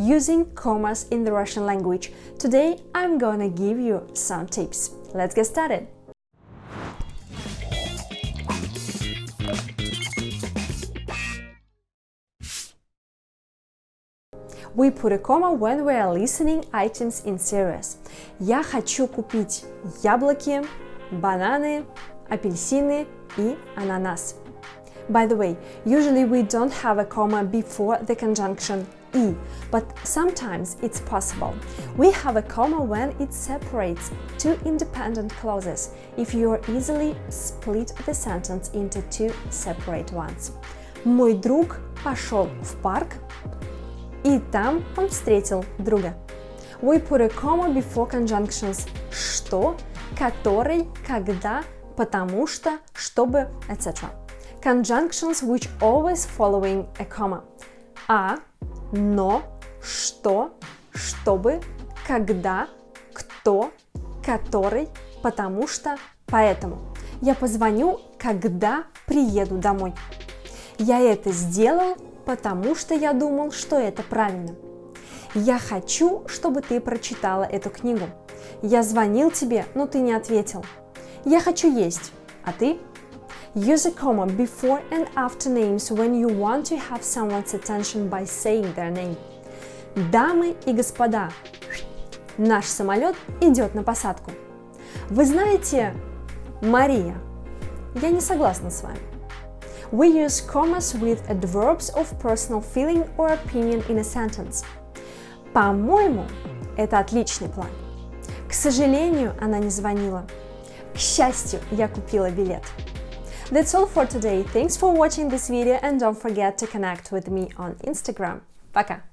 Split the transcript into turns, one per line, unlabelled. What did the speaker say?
using commas in the Russian language. Today I'm gonna give you some tips. Let's get started. We put a comma when we are listing items in series. Я хочу купить яблоки, бананы, апельсины и ананас. By the way, usually we don't have a comma before the conjunction и, but sometimes it's possible. We have a comma when it separates two independent clauses, if you easily split the sentence into two separate ones. Мой друг пошел в парк, и там он встретил друга. We put a comma before conjunctions что, который, когда, потому что, чтобы, etc. Conjunctions which always following a comma. А, но, что, чтобы, когда, кто, который, потому что, поэтому. Я позвоню, когда приеду домой. Я это сделал, потому что я думал, что это правильно. Я хочу, чтобы ты прочитала эту книгу. Я звонил тебе, но ты не ответил. Я хочу есть, а ты? Use a comma before and after names when you want to have someone's attention by saying their name. Дамы и господа, наш самолет идет на посадку. Вы знаете, Мария, я не согласна с вами. We use commas with adverbs of personal feeling or opinion in a sentence. По-моему, это отличный план. К сожалению, она не звонила. К счастью, я купила билет. That's all for today. Thanks for watching this video and don't forget to connect with me on Instagram. Пока!